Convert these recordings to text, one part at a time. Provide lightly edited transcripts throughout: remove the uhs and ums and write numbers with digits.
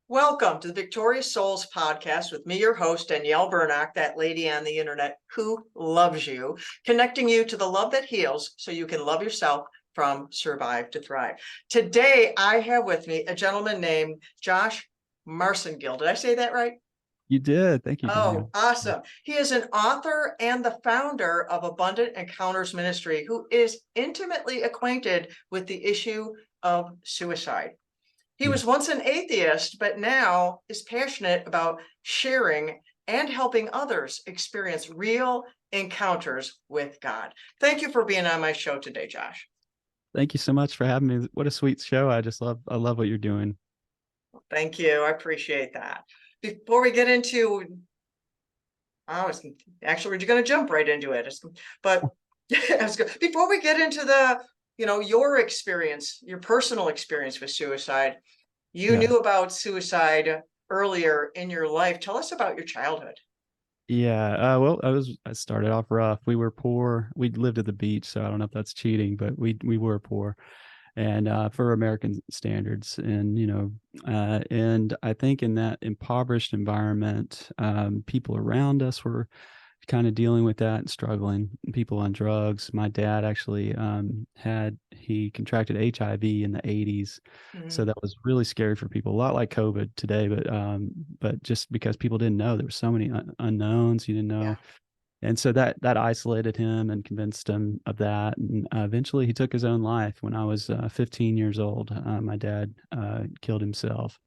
Welcome to the Victorious Souls podcast with me, your host, Danielle Burnock, that lady on the internet who loves you, connecting you to the love that heals so you can love yourself from survive to thrive. Today, I have with me a gentleman named Josh Marcengill. Did I say that right? You did. Thank you, Oh, Danielle. awesome. He is an author and the founder of Abundant Encounters Ministry, who is intimately acquainted with the issue of suicide. He was Yes. once an atheist, but now is passionate about sharing and helping others experience real encounters with God. Thank you for being on my show today, Josh. Thank you so much for having me. What a sweet show. I love what you're doing. Thank you. I appreciate that. Before we get into, actually, we're going to jump right into it. But before we get into your experience, your personal experience with suicide, you Yeah. knew about suicide earlier in your life. Tell us about your childhood. Yeah. Well, I started off rough. We were poor. We lived at the beach, so I don't know if that's cheating, but we were poor, and for American standards, and I think in that impoverished environment, people around us were kind of dealing with that and struggling. People on drugs. My dad actually he contracted HIV in the 80s, so Mhm. that was really scary for people. A lot like COVID today, but just because people didn't know, there were so many unknowns, you didn't Yeah. know, and so that isolated him and convinced him of that. And eventually, he took his own life when I was 15 years old. My dad killed himself.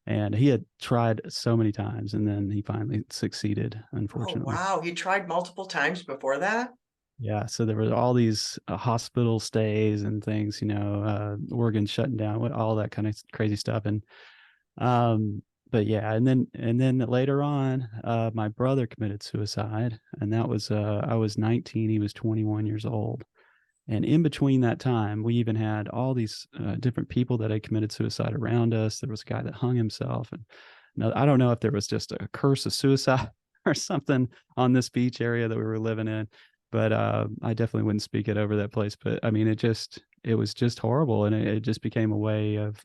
And he had tried so many times, and then he finally succeeded, Oh, unfortunately. wow. He tried multiple times before that. Yeah, so there were all these hospital stays and things, organs shutting down, all that kind of crazy stuff. And but yeah, and then later on, my brother committed suicide, and that was I was 19, he was 21 years old. And in between that time, we even had all these different people that had committed suicide around us. There was a guy that hung himself, and no, I don't know if there was just a curse of suicide or something on this beach area that we were living in, but I definitely wouldn't speak it over that place. But I mean, it was just horrible, and it just became a way of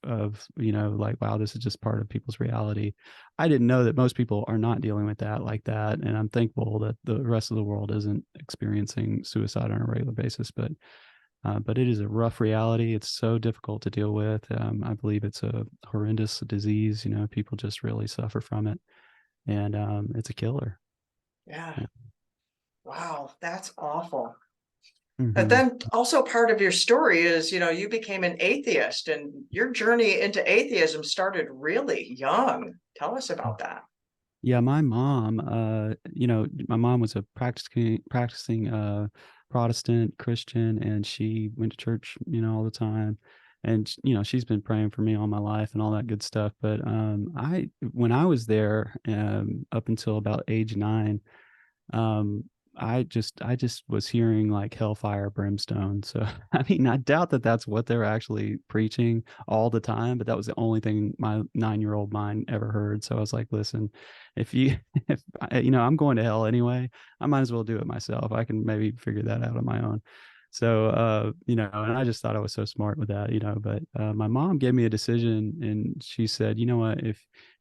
like, wow, this is just part of people's reality. I didn't know that most people are not dealing with that like that, and I'm thankful that the rest of the world isn't experiencing suicide on a regular basis. But it is a rough reality. It's so difficult to deal with. I believe it's a horrendous disease. People just really suffer from it, and it's a killer. Yeah. Yeah. Wow. That's awful. But Hmm. then also part of your story is, you became an atheist and your journey into atheism started really young. Tell us about that. Yeah, my mom was a practicing Protestant Christian, and she went to church, all the time. And she's been praying for me all my life and all that good stuff. But when I was there, up until about age 9, um I just was hearing like hellfire, brimstone. So I mean, I doubt that that's what they're actually preaching all the time, but that was the only thing my 9-year-old mind ever heard. So I was like, listen, if you if I'm going to hell anyway, I might as well do it myself. I can maybe figure that out on my own. So and I just thought I was so smart with that. But my mom gave me a decision, and she said, you know what,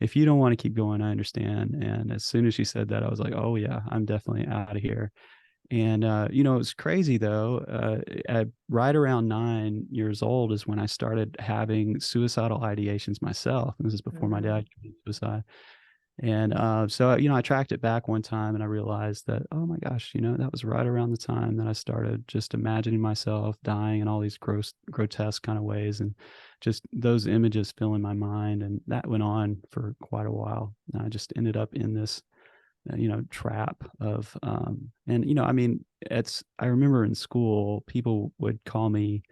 if you don't want to keep going, I understand. And as soon as she said that, I was like, oh yeah, I'm definitely out of here. And it was crazy though. At right around 9 years old is when I started having suicidal ideations myself. This is before my Mm. dad committed suicide. And so, I tracked it back one time, and I realized that, oh my gosh, that was right around the time that I started just imagining myself dying in all these grotesque kind of ways. And just those images fill in my mind. And that went on for quite a while. And I just ended up in this, trap of, and, I mean, I remember in school, people would call me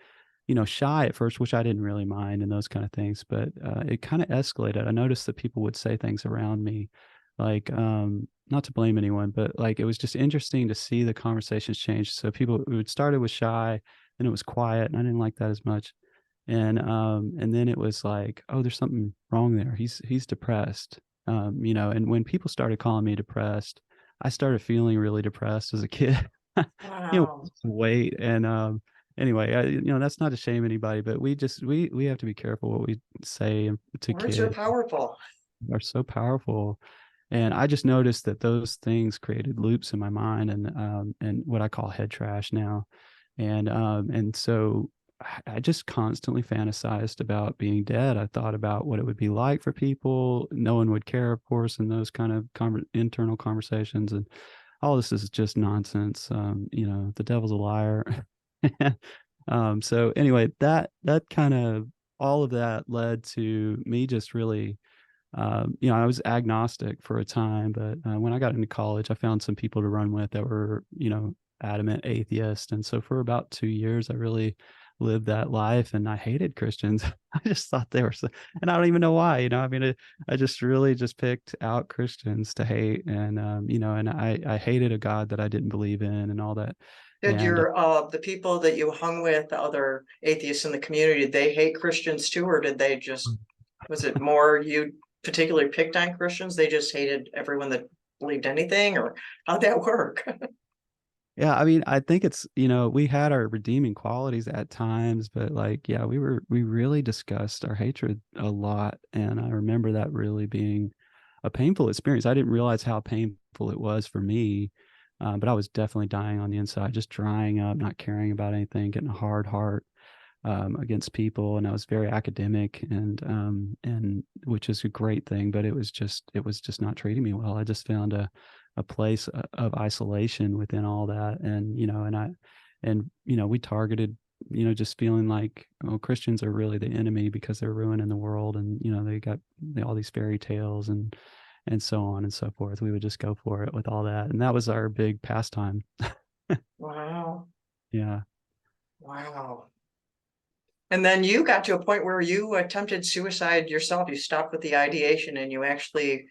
shy at first, which I didn't really mind and those kind of things, but it kind of escalated. I noticed that people would say things around me, like, not to blame anyone, but like it was just interesting to see the conversations change. So people it would started with shy, and it was quiet, and I didn't like that as much. And then it was like, oh, there's something wrong there. He's depressed. And when people started calling me depressed, I started feeling really depressed as a kid. Wow. Weight and anyway, that's not to shame anybody, but we have to be careful what we say to Words are kids. powerful. are so powerful. And I just noticed that those things created loops in my mind, and what I call head trash now. And so I just constantly fantasized about being dead. I thought about what it would be like for people. No one would care, of course, in those kind of internal conversations. And all this is just nonsense. The devil's a liar. So anyway, that kind of, all of that led to me just really, I was agnostic for a time, but when I got into college, I found some people to run with that were, adamant atheists. And so for about 2 years, I really lived that life, and I hated Christians. I just thought they were so, and I don't even know why, I mean, I just really just picked out Christians to hate. And, and I hated a God that I didn't believe in and all that. Did And the people that you hung with, the other atheists in the community, did they hate Christians too, or did they just, was it more you particularly picked on Christians? They just hated everyone that believed anything, or how'd that work? yeah, I mean, I think it's, we had our redeeming qualities at times, but like, yeah, we really discussed our hatred a lot. And I remember that really being a painful experience. I didn't realize how painful it was for me. But I was definitely dying on the inside, just drying up, not caring about anything, getting a hard heart against people. And I was very academic, and which is a great thing, but it was just not treating me well. I just found a place of isolation within all that. And, we targeted, just feeling like, oh, Christians are really the enemy because they're ruining the world. And, they got all these fairy tales and so on and so forth. We would just go for it with all that. And that was our big pastime. Wow. Yeah. Wow. And then you got to a point where you attempted suicide yourself. You stopped with the ideation and you actually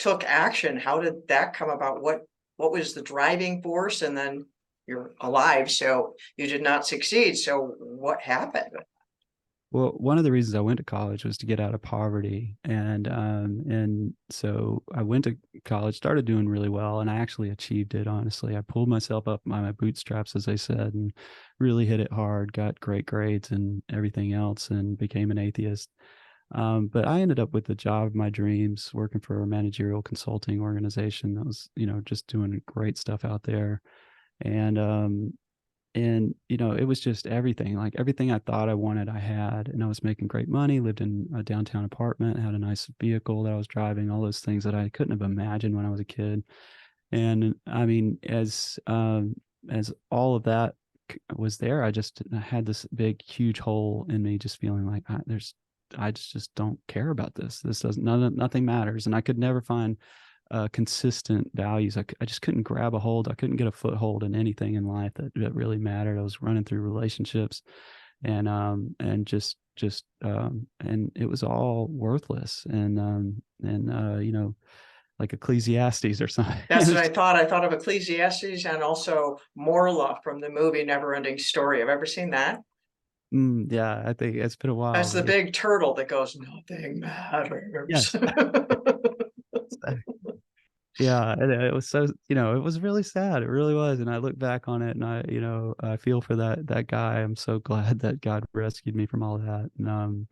took action. How did that come about? What was the driving force? And then you're alive, so you did not succeed. So what happened? Well, one of the reasons I went to college was to get out of poverty. And so I went to college, started doing really well, and I actually achieved it, honestly. I pulled myself up by my bootstraps, as they said, and really hit it hard, got great grades and everything else, and became an atheist. But I ended up with the job of my dreams, working for a managerial consulting organization that was, just doing great stuff out there. And it was just everything, like everything I thought I wanted, I had. And I was making great money, lived in a downtown apartment, had a nice vehicle that I was driving, all those things that I couldn't have imagined when I was a kid. And I mean, as all of that was there, I had this big huge hole in me, just feeling like I just don't care about this. This doesn't, nothing matters. And I could never find consistent values. I just couldn't grab a hold. I couldn't get a foothold in anything in life that really mattered. I was running through relationships, and and it was all worthless. And like Ecclesiastes or something. That's what I thought. I thought of Ecclesiastes and also Morla from the movie Neverending Story. Have you ever seen that? Yeah, I think it's been a That's while. the Yeah. big turtle that goes, nothing matters. Yes. Yeah, and it was so, it was really sad. It really was. And I look back on it, and I feel for that guy. I'm so glad that God rescued me from all that. And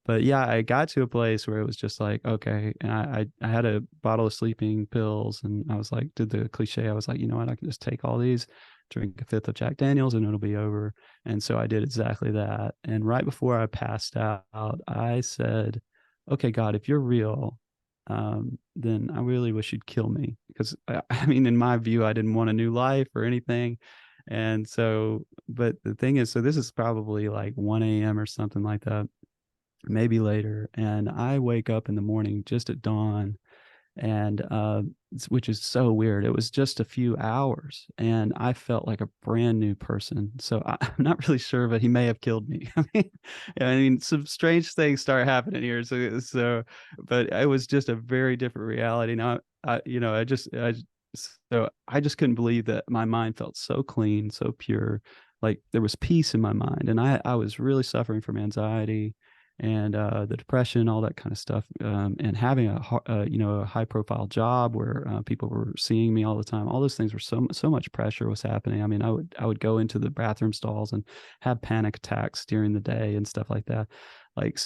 but yeah, I got to a place where it was just like, okay. And I had a bottle of sleeping pills, and I was like, did the cliche. I was like, you know what, I can just take all these, drink a fifth of Jack Daniels, and it'll be over. And so I did exactly that. And right before I passed out, I said, okay, God, if you're real, then I really wish you'd kill me, because I mean, in my view, I didn't want a new life or anything. And so, but the thing is, so this is probably like 1 a.m. or something like that, maybe later. And I wake up in the morning just at dawn, and which is so weird. It was just a few hours, and I felt like a brand new person. So I'm not really sure, but he may have killed me. I mean, some strange things start happening here. But it was just a very different reality. Now, so I just couldn't believe that my mind felt so clean, so pure. Like there was peace in my mind, and I was really suffering from anxiety and the depression, all that kind of stuff, and having a high profile job where people were seeing me all the time. All those things were so much pressure was happening. I mean, I would go into the bathroom stalls and have panic attacks during the day and stuff like that. Like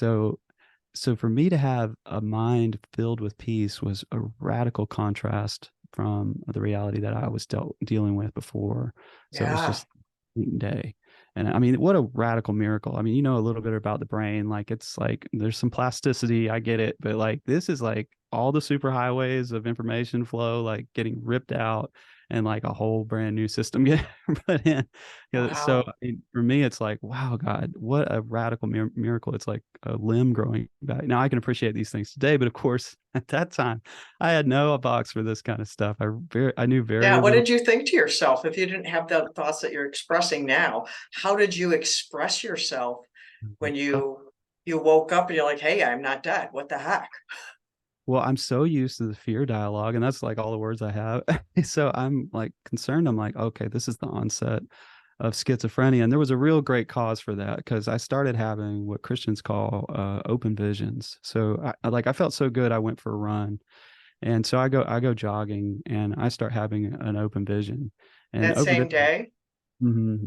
so for me to have a mind filled with peace was a radical contrast from the reality that I was dealing with before. So it was Yeah. just night and day. And I mean, what a radical miracle. I mean, you know a little bit about the brain. Like it's like there's some plasticity, I get it, but like this is like all the superhighways of information flow like getting ripped out and like a whole brand new system getting put in. So Wow. I mean, for me, it's like, wow, God, what a radical miracle. It's like a limb growing back. Now I can appreciate these things today, but of course, at that time, I had no box for this kind of stuff. I knew Yeah. very What little. did you think to yourself if you didn't have the thoughts that you're expressing now? How did you express yourself when you woke up and you're like, hey, I'm not dead? What the heck? Well, I'm so used to the fear dialogue, and that's like all the words I have. So I'm like concerned. I'm like, okay, this is the onset of schizophrenia. And there was a real great cause for that because I started having what Christians call open visions. So I felt so good. I went for a run. And so I go jogging and I start having an open vision. And That open same vision, day?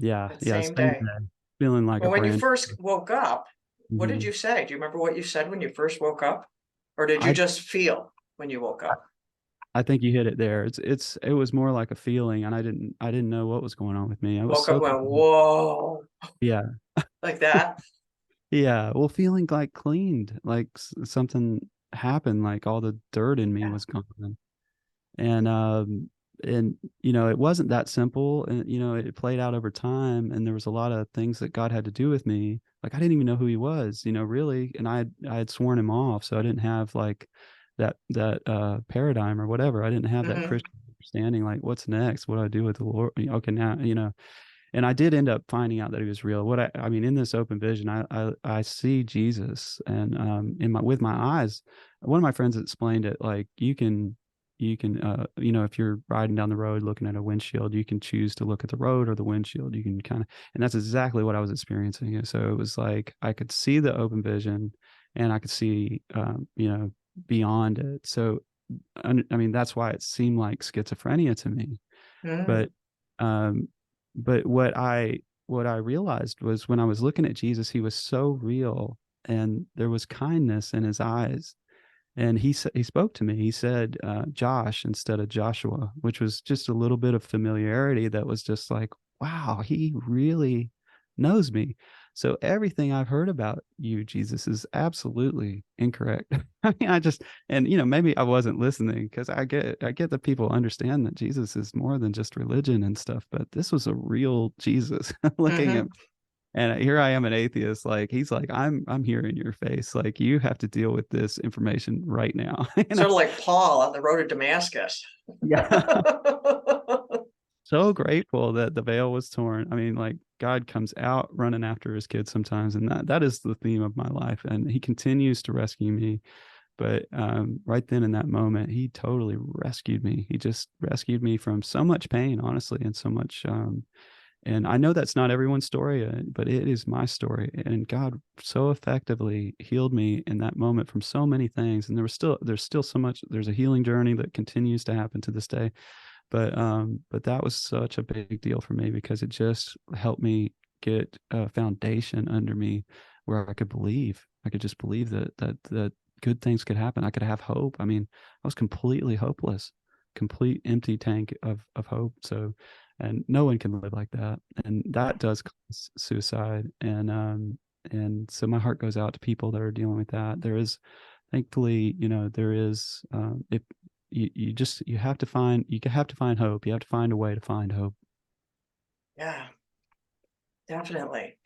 yeah, That yeah, same same day. day, feeling like a Well, when you brand. first woke up, what did Mhm. you say? Do you remember what you said when you first woke up? Or did you I just feel when you woke up? I think you hit it there. It was more like a feeling, and I didn't know what was going on with me. I was Woke up so and went, confused. whoa, Yeah, like that. yeah. Well, feeling like cleaned, like something happened, like all the dirt in me Yeah. was gone. And and you know, it wasn't that simple, and you know, it played out over time, and there was a lot of things that God had to do with me. Like I didn't even know who he was, you know, really, and I had sworn him off, so I didn't have like that paradigm or whatever. I didn't have that Hmm. Christian understanding, like what's next, what do I do with the Lord. Okay, now, you know, and I did end up finding out that he was real. I mean, in this open vision, I see Jesus, and in my with my eyes. One of my friends explained it like you can you know, if you're riding down the road looking at a windshield, you can choose to look at the road or the windshield. You can kind of, and that's exactly what I was experiencing. And so it was like I could see the open vision, and I could see you know, beyond it. So I mean, that's why it seemed like schizophrenia to me. Mm. But um but what I realized was when I was looking at Jesus, he was so real, and there was kindness in his eyes. And he spoke to me. He said Josh instead of Joshua, which was just a little bit of familiarity that was just like, wow, he really knows me. So everything I've heard about you, Jesus, is absolutely incorrect. I mean, and you know, maybe I wasn't listening because I get that people understand that Jesus is more than just religion and stuff, but this was a real Jesus looking at, Hmm. and here I am, an atheist. Like he's like, I'm here in your face. Like you have to deal with this information right now. You know? Sort of like Paul on the road to Damascus. Yeah. So grateful that the veil was torn. I mean, like God comes out running after his kids sometimes, and that is the theme of my life. And he continues to rescue me. But right then in that moment, he totally rescued me. He just rescued me from so much pain, honestly, and so much and I know that's not everyone's story, but it is my story. And God so effectively healed me in that moment from so many things. And there's still so much. There's a healing journey that continues to happen to this day. But that was such a big deal for me because it just helped me get a foundation under me where I could believe. I could just believe that good things could happen. I could have hope. I mean, I was completely hopeless, complete empty tank of hope. So, and no one can live like that, and that does cause suicide. And so my heart goes out to people that are dealing with that. There is, thankfully, you know, there is if you have to find hope. You have to find a way to find hope. Yeah, definitely.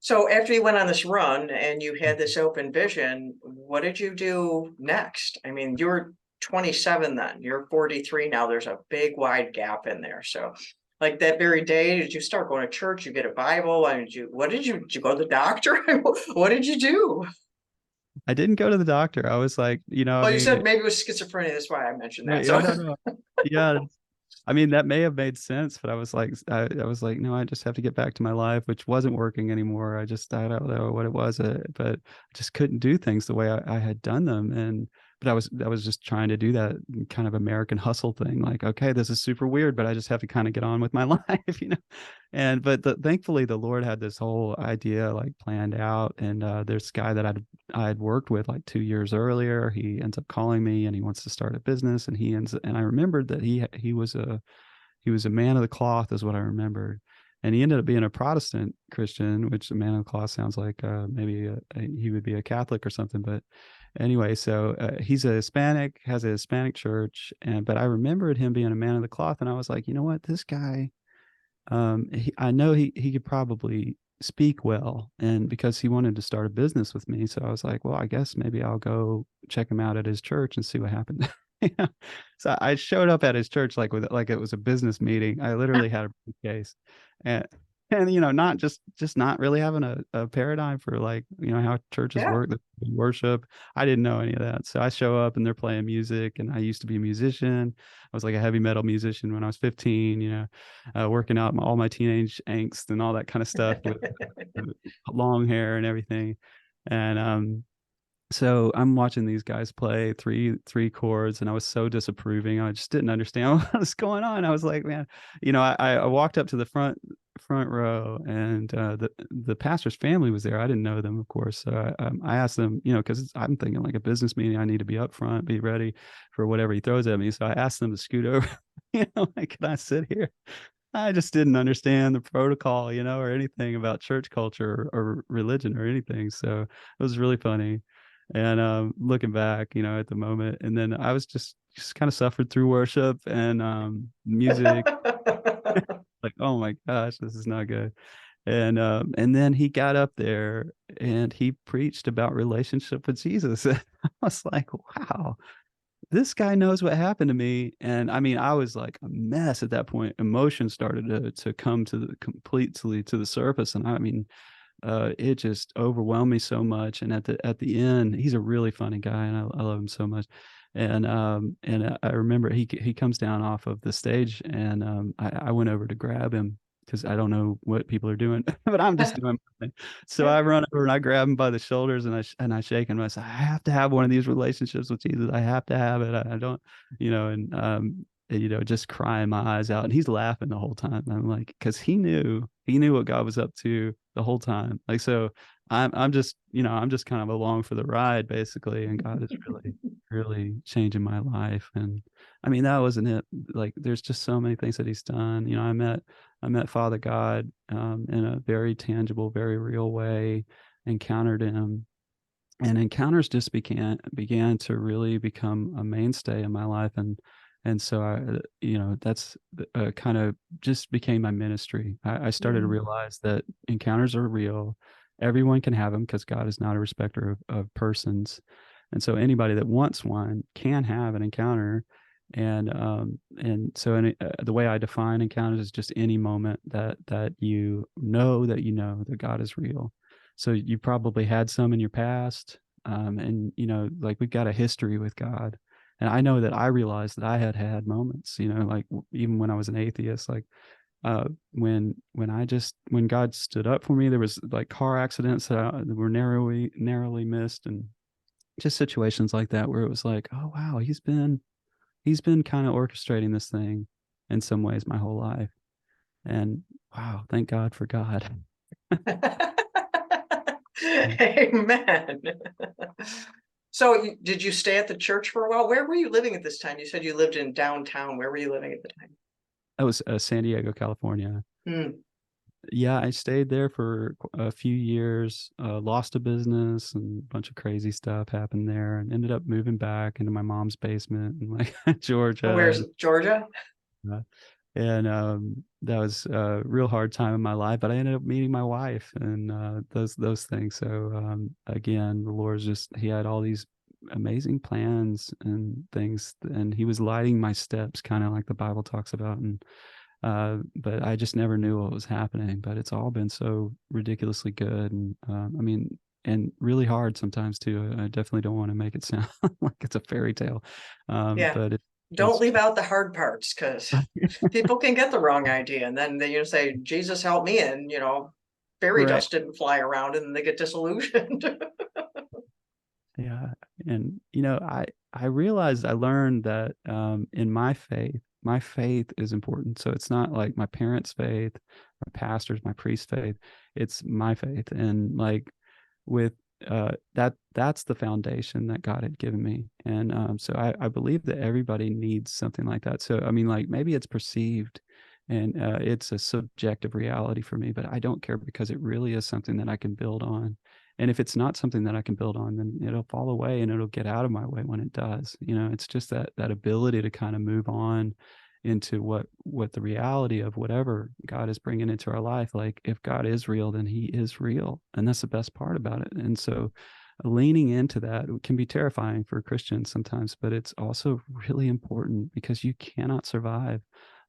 So after you went on this run and you had this open vision, what did you do next? I mean, you were 27 then, you're 43 now. There's a big wide gap in there. So like that very day, did you start going to church? You get a Bible? And did you go to the doctor? What did you do? I didn't go to the doctor. I was like, you know, I Well, you mean, said maybe it was schizophrenia. That's why I mentioned that. oh So no, no, yeah. I mean, that may have made sense, but I was like, no, I just have to get back to my life, which wasn't working anymore. I don't know what it was, but I just couldn't do things the way I had done them. And but I was just trying to do that kind of American hustle thing. Like, okay, this is super weird, but I just have to kind of get on with my life, you know? And, but thankfully the Lord had this whole idea like planned out. And there's a guy that I had worked with like 2 years earlier. He ends up calling me and he wants to start a business, and and I remembered that he was a man of the cloth is what I remembered. And he ended up being a Protestant Christian, which a man of the cloth sounds like maybe he would be a Catholic or something. But anyway, so he's a Hispanic, has a Hispanic church, but I remembered him being a man of the cloth, and I was like, you know what, this guy, I know he could probably speak well, and because he wanted to start a business with me, so I was like, well, I guess maybe I'll go check him out at his church and see what happens. Yeah. So I showed up at his church like it was a business meeting. I literally had a briefcase, and not just not really having a paradigm for like how churches Yeah. work, the worship. I didn't know any of that. So I show up and they're playing music, and I used to be a musician. I was like a heavy metal musician when I was 15, working out all my teenage angst and all that kind of stuff with long hair and everything. And so I'm watching these guys play three chords, and I was so disapproving. I just didn't understand what was going on. I was like, man, I walked up to the front row, and the pastor's family was there. I didn't know them, of course. So I asked them, because I'm thinking like a business meeting, I need to be up front, be ready for whatever he throws at me. So I asked them to scoot over, like, can I sit here? I just didn't understand the protocol, or anything about church culture or religion or anything. So it was really funny. And looking back, at the moment, and then I was just kind of suffered through worship and music. Like, oh my gosh, this is not good. And then he got up there and he preached about relationship with Jesus. I was like, wow, this guy knows what happened to me. And I mean, I was like a mess at that point. Emotion started to come completely to the surface. And I mean, it just overwhelmed me so much. And at the end, he's a really funny guy, and I love him so much. And I remember he comes down off of the stage, and I went over to grab him because I don't know what people are doing, but I'm just doing my thing. So I run over and I grab him by the shoulders, and I shake him. And I say, I have to have one of these relationships with Jesus. I have to have it. I don't, just crying my eyes out, and he's laughing the whole time. I'm like, because he knew what God was up to the whole time. Like, so I'm just kind of along for the ride basically, and God is really, really changing my life. And I mean, that wasn't it. Like, there's just so many things that he's done. I met Father God in a very tangible, very real way, encountered him, and encounters just began to really become a mainstay in my life. And so that's kind of just became my ministry. I started to realize that encounters are real. Everyone can have them because God is not a respecter of persons. And so anybody that wants one can have an encounter. And so the way I define encounters is just any moment that that God is real. So you probably had some in your past, and like, we've got a history with God. And I know that I realized that I had moments, like even when I was an atheist, like when God stood up for me, there was like car accidents that were narrowly missed, and just situations like that where it was like, oh wow, he's been kind of orchestrating this thing in some ways my whole life. And wow, thank God for God. Amen. So did you stay at the church for a while? Where were you living at this time? You said you lived in downtown. Where were you living at the time? That was San Diego, California. Yeah, I stayed there for a few years, lost a business, and a bunch of crazy stuff happened there, and ended up moving back into my mom's basement in like Georgia. Where's Georgia? Uh, and that was a real hard time in my life, but I ended up meeting my wife, and those things. So again, the Lord's he had all these amazing plans and things, and he was lighting my steps, kind of like the Bible talks about. And but I just never knew what was happening. But it's all been so ridiculously good, and I mean, and really hard sometimes too. I definitely don't want to make it sound like it's a fairy tale, Yeah. but Don't leave out the hard parts, because people can get the wrong idea, and then they say, Jesus help me, and fairy right. dust didn't fly around, and they get disillusioned. Yeah, And I realized, I learned that in my faith is important. So it's not like my parents' faith, my pastor's, my priest's faith. It's my faith. And like with that's the foundation that God had given me. And so I believe that everybody needs something like that. So I mean, like, maybe it's perceived and it's a subjective reality for me, but I don't care, because it really is something that I can build on. And if it's not something that I can build on, then it'll fall away and it'll get out of my way when it does. It's just that ability to kind of move on into what the reality of whatever God is bringing into our life. Like, if God is real, then he is real. And that's the best part about it. And so leaning into that can be terrifying for Christians sometimes, but it's also really important, because you cannot survive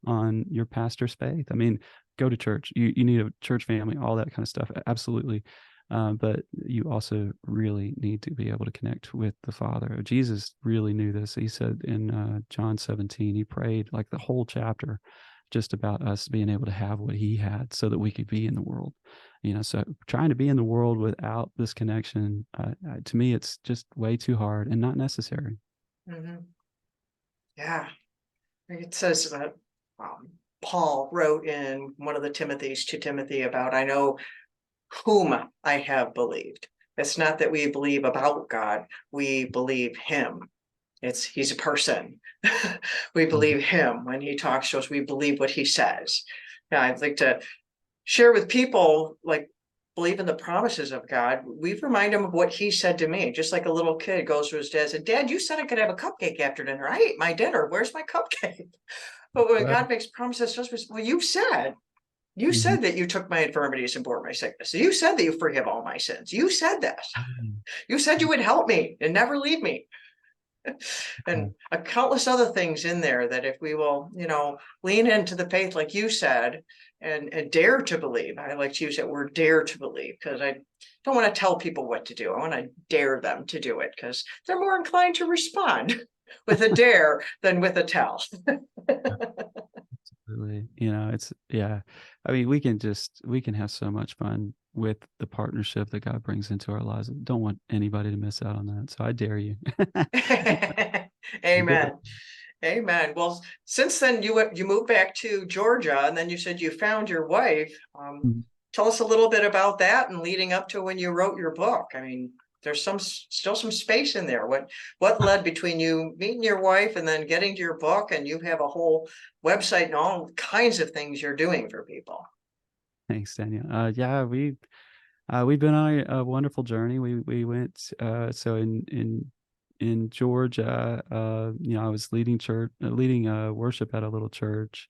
on your pastor's faith. I mean, go to church. You need a church family, all that kind of stuff. Absolutely. But you also really need to be able to connect with the Father. Jesus really knew this. He said in John 17, he prayed like the whole chapter just about us being able to have what he had, so that we could be in the world. So trying to be in the world without this connection, to me, it's just way too hard and not necessary. Mm-hmm. Yeah. It says that Paul wrote in one of the Timothys to Timothy about, I know whom I have believed. It's not that we believe about God, we believe him. He's a person. We believe him when he talks to us. We believe what he says. Yeah, I'd like to share with people, like, believe in the promises of God. We remind him of what he said to me, just like a little kid goes to his dad and said, Dad, you said I could have a cupcake after dinner. I ate my dinner. Where's my cupcake? But when God makes promises to us, well, you said that you took my infirmities and bore my sickness. You said that you forgive all my sins. You said this. You said you would help me and never leave me. And countless other things in there, that if we will, lean into the faith, like you said, and dare to believe. I like to use that word, dare to believe, because I don't want to tell people what to do. I want to dare them to do it, because they're more inclined to respond with a dare than with a tell. Absolutely. I mean, we can have so much fun with the partnership that God brings into our lives. I don't want anybody to miss out on that. So I dare you. Amen. Amen. Well, since then you moved back to Georgia, and then you said you found your wife. Tell us a little bit about that, and leading up to when you wrote your book. I mean, there's still some space in there. What led between you meeting your wife and then getting to your book, and you have a whole website and all kinds of things you're doing for people. Thanks, Daniel. Yeah, we've been on a wonderful journey. We went so in Georgia. I was leading worship at a little church.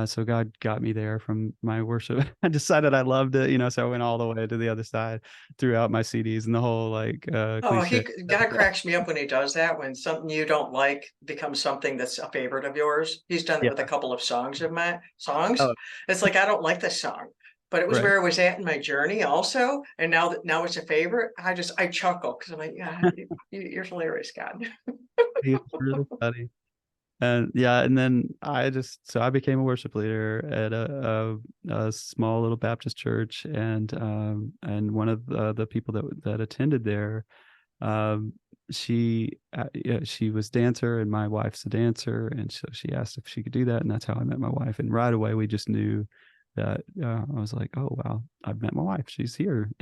So God got me there from my worship. I decided I loved it, so I went all the way to the other side, threw out my CDs and the whole cliche. God cracks me up when he does that, when something you don't like becomes something that's a favorite of yours. He's done it with a couple of songs of my songs. Oh, It's like, I don't like this song, but it was right. where I was at in my journey also. And now it's a favorite. I chuckle, because I'm like, yeah, you're hilarious, God. He's really funny. And then I became a worship leader at a small little Baptist church, and one of the people that attended there, she was dancer, and my wife's a dancer, and so she asked if she could do that, and that's how I met my wife. And right away we just knew that I was like, oh wow, I've met my wife. She's here.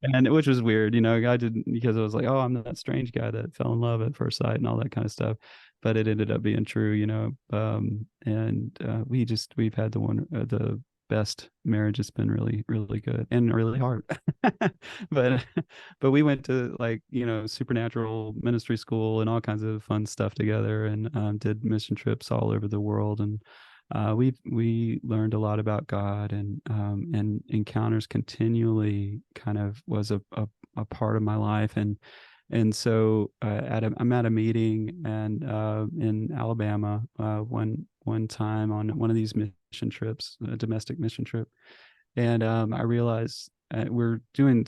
And which was weird, I didn't, because I was like, oh, I'm that strange guy that fell in love at first sight and all that kind of stuff. But it ended up being true, and we've had the best marriage. It's been really, really good and really hard. but we went to supernatural ministry school and all kinds of fun stuff together, and did mission trips all over the world, and we learned a lot about God, and encounters continually kind of was a part of my life. And so I'm at a meeting and in Alabama one time on one of these mission trips, a domestic mission trip, and I realized we're doing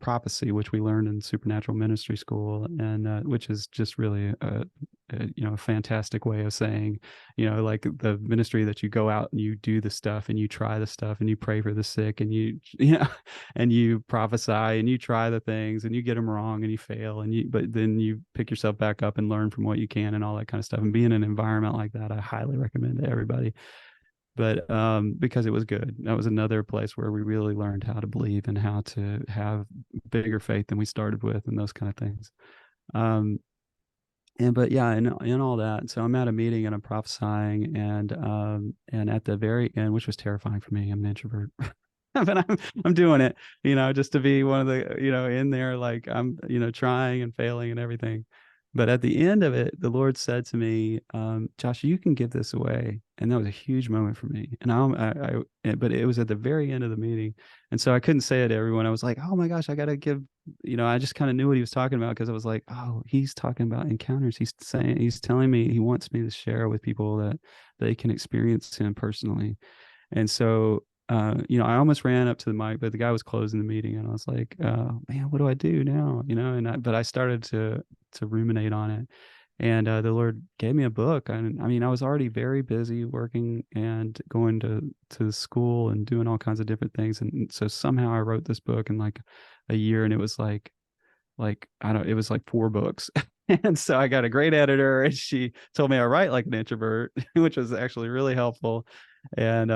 prophecy, which we learned in supernatural ministry school, and which is just really a fantastic way of saying, like the ministry that you go out and you do the stuff and you try the stuff and you pray for the sick and and you prophesy and you try the things and you get them wrong and you fail but then you pick yourself back up and learn from what you can and all that kind of stuff. And being in an environment like that, I highly recommend to everybody. But because it was good. That was another place where we really learned how to believe and how to have bigger faith than we started with and those kind of things. But yeah, in all that, so I'm at a meeting and I'm prophesying, and at the very end, which was terrifying for me, I'm an introvert. But I'm doing it, just to be one of the, in there, like I'm, trying and failing and everything. But at the end of it, the Lord said to me, Josh, you can give this away. And that was a huge moment for me. And but it was at the very end of the meeting. And so I couldn't say it to everyone. I was like, oh my gosh, I got to give, I just kind of knew what he was talking about, because I was like, oh, he's talking about encounters. He's telling me he wants me to share with people that they can experience him personally. And so, I almost ran up to the mic, but the guy was closing the meeting, and I was like, man, what do I do now? But I started to ruminate on it. And the Lord gave me a book. And I mean, I was already very busy working and going to school and doing all kinds of different things. And so somehow I wrote this book in like a year, and it was like it was like 4 books. And so I got a great editor, and she told me I write like an introvert, which was actually really helpful. And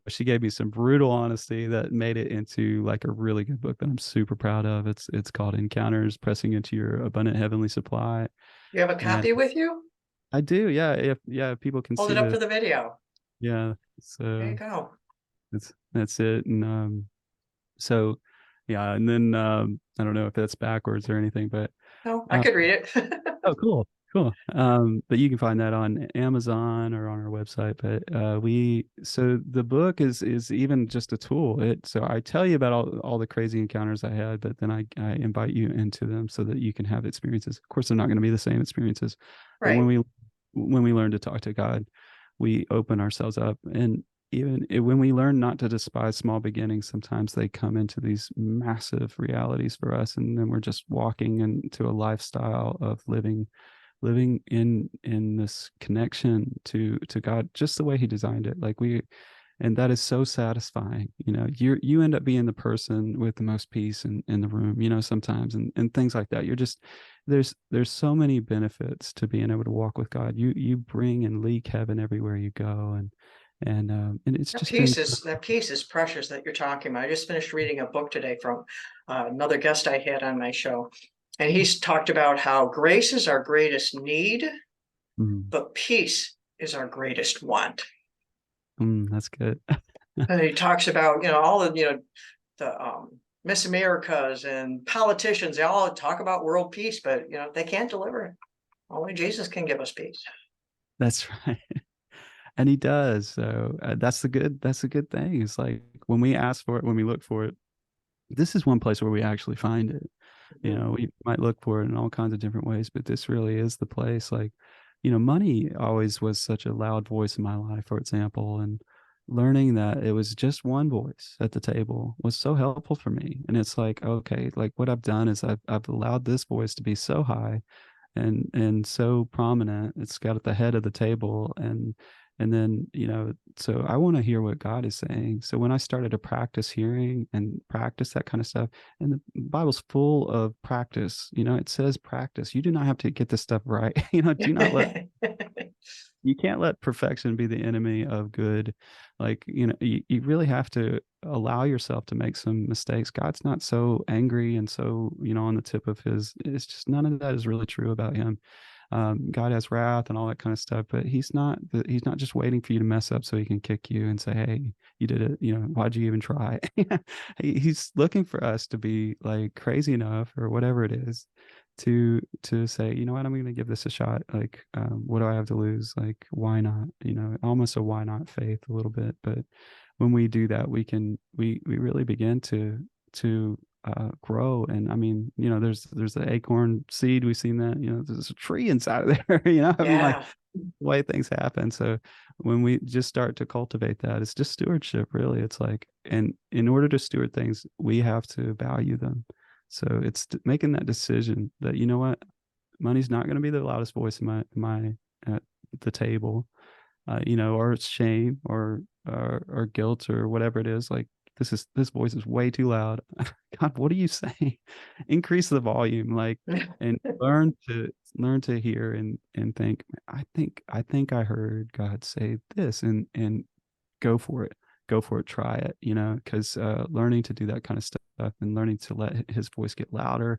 she gave me some brutal honesty that made it into like a really good book that I'm super proud of. It's called Encounters: Pressing into Your Abundant Heavenly Supply. You have a And copy with you? I do, yeah. If people can Hold see it up the, for the video. yeah. There you So go. that's it. And so yeah, and then I don't know if that's backwards or anything, but No, I uh, could read it. oh, cool. Cool. But you can find that on Amazon or on our website. But so the book is even just a tool. So I tell you about all the crazy encounters I had, but then I invite you into them so that you can have experiences. Of course, they're not going to be the same experiences, but Right. when we learn to talk to God, we open ourselves up. And even when we learn not to despise small beginnings, sometimes they come into these massive realities for us, and then we're just walking into a lifestyle of living in this connection to God, just the way he designed it. And that is so satisfying. You end up being the person with the most peace in the room, sometimes, and things like that. You're just, there's so many benefits to being able to walk with God. You bring and leak heaven everywhere you go. And it's just been, That piece is precious that you're talking about. I just finished reading a book today from another guest I had on my show. And he's talked about how grace is our greatest need, but peace is our greatest want. That's good. And he talks about, all the, the Miss Americas and politicians, they all talk about world peace, but, they can't deliver it. Only Jesus can give us peace. That's right. And he does. So that's the good thing. It's like when we ask for it, when we look for it, this is one place where we actually find it. We might look for it in all kinds of different ways, but this really is the place. Like, money always was such a loud voice in my life, for example, and learning that it was just one voice at the table was so helpful for me. And it's like, okay, like what I've done is I've allowed this voice to be so high and so prominent. It's got at the head of the table. And then, so I want to hear what God is saying. So when I started to practice hearing and practice that kind of stuff, and the Bible's full of practice, it says practice. You do not have to get this stuff right. Do not let, you can't let perfection be the enemy of good. Like, you really have to allow yourself to make some mistakes. God's not so angry and so, on the tip of his, it's just none of that is really true about him. God has wrath and all that kind of stuff, but he's not just waiting for you to mess up so he can kick you and say, hey, you did it. Why'd you even try? He's looking for us to be like crazy enough or whatever it is to say, you know what, I'm going to give this a shot. Like, what do I have to lose? Like, why not? Almost a why not faith a little bit. But when we do that, we really begin to grow. And I mean, there's the acorn seed. We've seen that, there's a tree inside of there. I mean, like, Yeah. way things happen. So when we just start to cultivate that, it's just stewardship, really. It's like, and in order to steward things, we have to value them. So it's making that decision that, you know what, money's not going to be the loudest voice in my at the table, or it's shame or guilt or whatever it is. Like, this voice is way too loud. God, what are you saying? Increase the volume, like, and learn to hear and think. I think I heard God say this, and go for it. Go for it. Try it. Because learning to do that kind of stuff and learning to let His voice get louder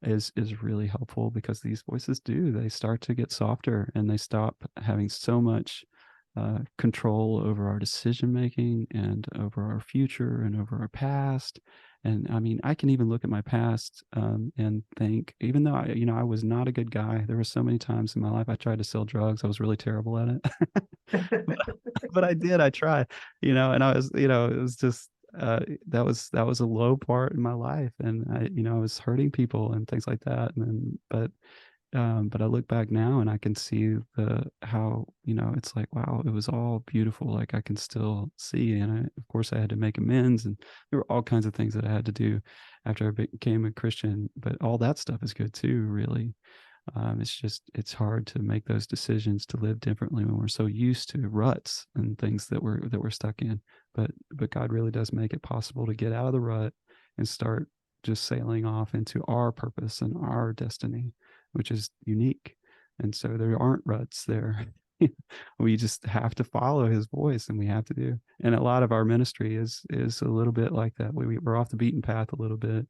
is really helpful, because these voices they start to get softer, and they stop having so much control over our decision making and over our future and over our past. And I mean, I can even look at my past and think, even though I was not a good guy, there were so many times in my life I tried to sell drugs. I was really terrible at it. But I tried, and I was, it was just that was a low part in my life, and I was hurting people and things like that. And then but I look back now and I can see how, it's like, wow, it was all beautiful. Like, I can still see. And of course I had to make amends, and there were all kinds of things that I had to do after I became a Christian, but all that stuff is good too, really. It's hard to make those decisions to live differently when we're so used to ruts and things that we're stuck in. But God really does make it possible to get out of the rut and start just sailing off into our purpose and our destiny, which is unique. And so there aren't ruts there. We just have to follow His voice, and we have to do. And a lot of our ministry is a little bit like that. We're off the beaten path a little bit.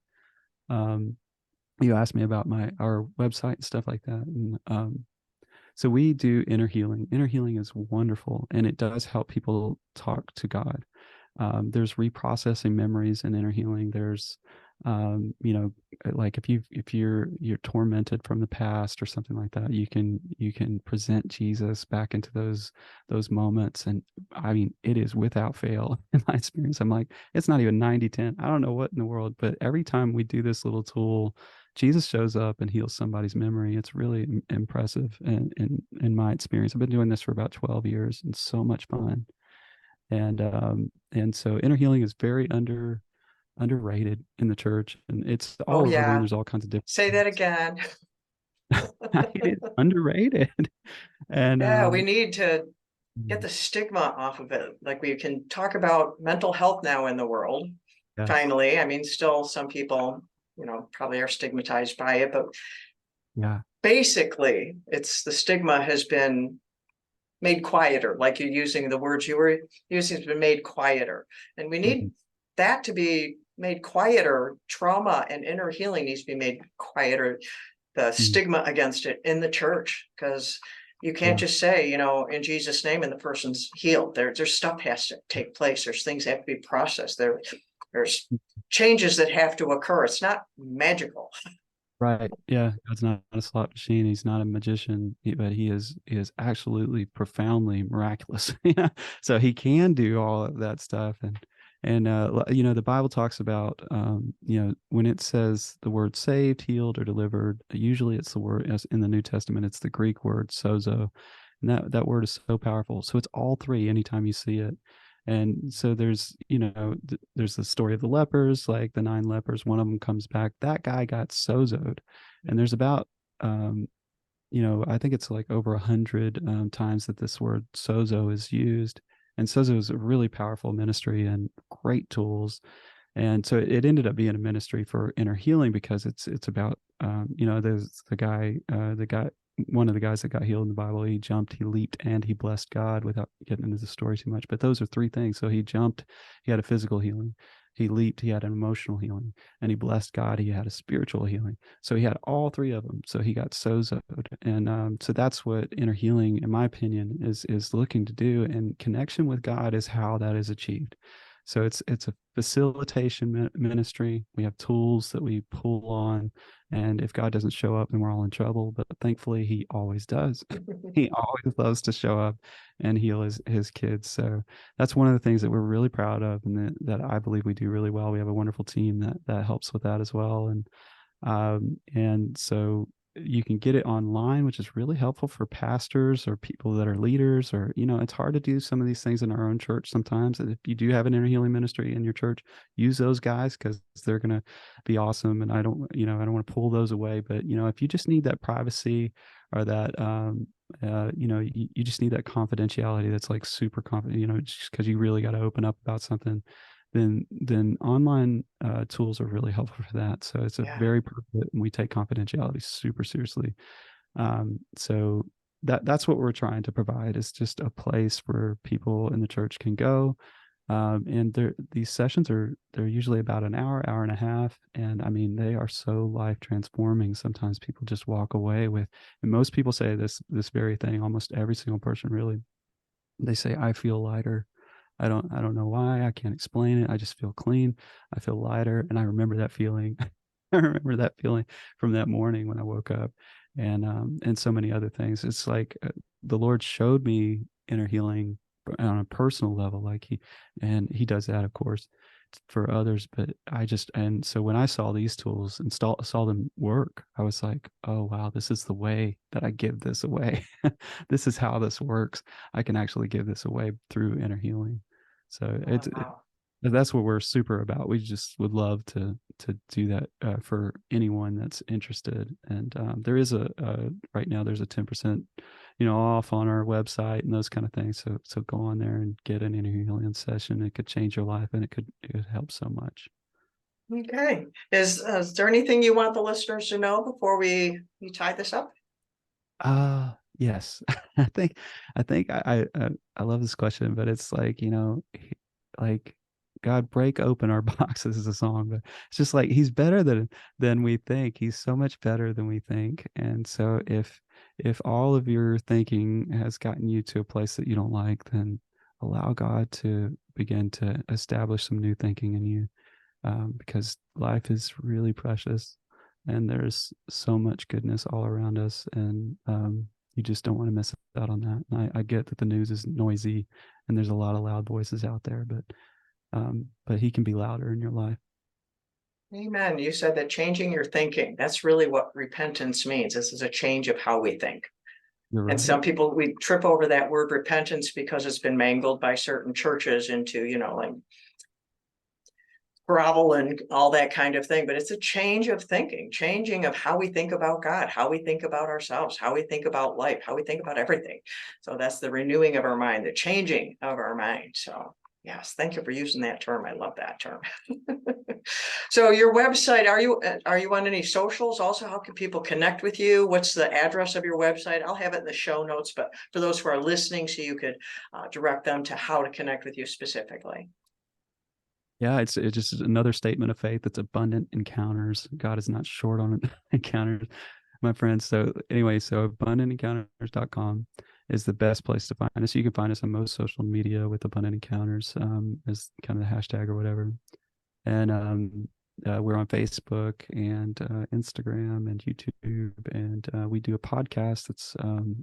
You asked me about our website and stuff like that. And so we do inner healing. Inner healing is wonderful, and it does help people talk to God. There's reprocessing memories in inner healing. There's like if you're tormented from the past or something like that, you can present Jesus back into those moments. And I mean, it is without fail. In my experience, I'm like, it's not even 90-10. I don't know what in the world, but every time we do this little tool, Jesus shows up and heals somebody's memory. It's really impressive. And in my experience, I've been doing this for about 12 years, and so much fun. And so inner healing is very underrated in the church, and it's Oh, all over. yeah. There's all kinds of different Say that again. it is underrated. And Yeah, we need to get mm, the stigma off of it. Like, we can talk about mental health now in the world. yes, Finally, I mean, still some people, probably are stigmatized by it, but yeah, basically it's the stigma has been made quieter. Like, you're using the words you were using, has been made quieter. And we need mhm, that to be made quieter. Trauma and inner healing needs to be made quieter. The mm, stigma against it in the church, because you can't yeah, just say, in Jesus' name, and the person's healed. There's stuff has to take place. There's things that have to be processed. There's changes that have to occur. It's not magical. right, yeah. God's not a slot machine. He's not a magician, but he is absolutely profoundly miraculous. Yeah, so He can do all of that stuff. And the Bible talks about when it says the word saved, healed, or delivered, usually it's the word, as in the New Testament, it's the Greek word sozo, and that word is so powerful. So it's all three anytime you see it. And so there's the story of the lepers, like the 9 lepers. One of them comes back. That guy got sozoed, and there's about I think it's like over 100 times that this word sozo is used. And sozo is a really powerful ministry and great tools. And so it ended up being a ministry for inner healing, because it's about there's the guy, one of the guys that got healed in the Bible. He jumped, he leaped, and he blessed God, without getting into the story too much. But those are 3 things. So he jumped, he had a physical healing. He leaped, he had an emotional healing, and he blessed God, he had a spiritual healing. So he had all 3 of them. So he got sozoed. And so that's what inner healing, in my opinion, is looking to do. And connection with God is how that is achieved. So it's a facilitation ministry. We have tools that we pull on, and if God doesn't show up, then we're all in trouble. But thankfully, He always does. He always loves to show up and heal his kids. So that's one of the things that we're really proud of, and that I believe we do really well. We have a wonderful team that helps with that as well. And so you can get it online, which is really helpful for pastors or people that are leaders, or, it's hard to do some of these things in our own church sometimes. And if you do have an inner healing ministry in your church, use those guys, because they're going to be awesome. And I don't want to pull those away, but, if you just need that privacy, or that, you just need that confidentiality that's like super confident, just because you really got to open up about something, then online tools are really helpful for that. So it's a Yeah. very perfect, and we take confidentiality super seriously. So that's what we're trying to provide, is just a place where people in the church can go. And these sessions they're usually about an hour and a half. And I mean, they are so life transforming. Sometimes people just walk away with, and most people say this very thing, almost every single person really, they say, I feel lighter. I don't know why. I can't explain it. I just feel clean. I feel lighter. And I remember that feeling. I remember that feeling from that morning when I woke up, and so many other things. It's like the Lord showed me inner healing on a personal level, like he does that, of course, for others. But and so when I saw these tools and saw them work, I was like, oh wow, this is the way that I give this away. This is how this works. I can actually give this away through inner healing. So Wow. that's what we're super about. We just would love to do that for anyone that's interested. And there is right now there's a 10% off on our website and those kind of things. So go on there and get an inner healing session. It could change your life, and it could help so much. Okay. Is there anything you want the listeners to know before we tie this up? Yes. I love this question, but it's like, like, God, break open our boxes is a song, but it's just like he's better than we think. He's so much better than we think. And so if all of your thinking has gotten you to a place that you don't like, then allow God to begin to establish some new thinking in you, because life is really precious, and there's so much goodness all around us, and you just don't want to miss out on that. And I get that the news is noisy, and there's a lot of loud voices out there, but he can be louder in your life. Amen. You said that changing your thinking, that's really what repentance means. This is a change of how we think. You're And right. some people, we trip over that word repentance because it's been mangled by certain churches into, like grovel and all that kind of thing. But it's a change of thinking, changing of how we think about God, how we think about ourselves, how we think about life, how we think about everything. So that's the renewing of our mind, the changing of our mind. So yes, thank you for using that term. I love that term. So your website, are you on any socials? Also, how can people connect with you? What's the address of your website? I'll have it in the show notes, but for those who are listening, so you could direct them to how to connect with you specifically. Yeah, it's just another statement of faith. It's abundant encounters. God is not short on encounters, my friends. So anyway, so abundantencounters.com is the best place to find us. You can find us on most social media with Abundant Encounters, as kind of the hashtag or whatever. And we're on Facebook and Instagram and YouTube, and we do a podcast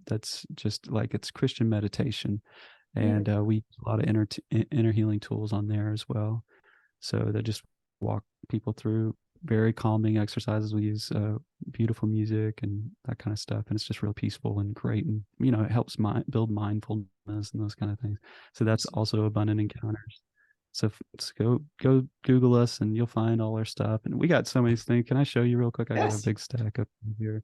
that's just like, it's Christian meditation, and we use a lot of inner healing tools on there as well. So they just walk people through very calming exercises. We use beautiful music and that kind of stuff, and it's just real peaceful and great, and it helps build mindfulness and those kind of things. So that's also Abundant Encounters. So go Google us, and you'll find all our stuff. And we got so many things. Can I show you real quick? I got a big stack up here.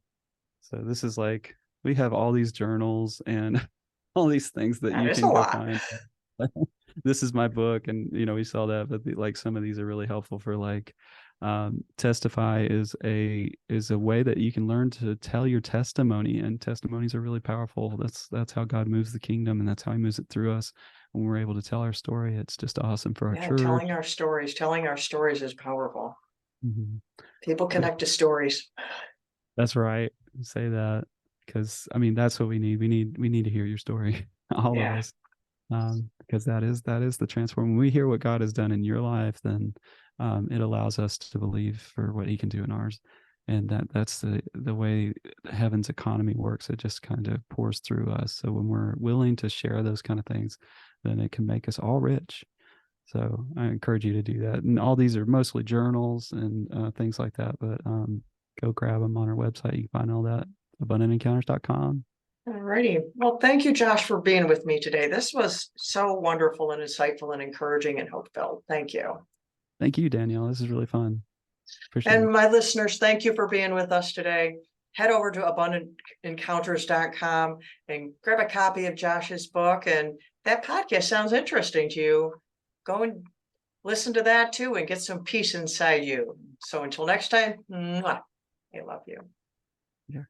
So this is like, we have all these journals and all these things that you can go find. This is my book, and we saw that, but like some of these are really helpful for like, Testify is a way that you can learn to tell your testimony, and testimonies are really powerful. That's how God moves the kingdom, and that's how he moves it through us. When we're able to tell our story, it's just awesome for our church. Telling our stories is powerful. Mm-hmm. People connect to stories. That's right. Say that, because I mean, that's what we need. We need to hear your story, all of us, because that is the transform. When we hear what God has done in your life, then it allows us to believe for what he can do in ours. And that's the way heaven's economy works. It just kind of pours through us. So when we're willing to share those kind of things, then it can make us all rich. So I encourage you to do that. And all these are mostly journals and things like that. But go grab them on our website. You can find all that, abundantencounters.com. All righty. Well, thank you, Josh, for being with me today. This was so wonderful and insightful and encouraging and hope-filled. Thank you. Thank you, Danielle. This is really fun. Appreciate And it. my listeners, thank you for being with us today. Head over to abundantencounters.com and grab a copy of Josh's book. And that podcast sounds interesting to you. Go and listen to that too and get some peace inside you. So until next time, mwah, I love you. Yeah.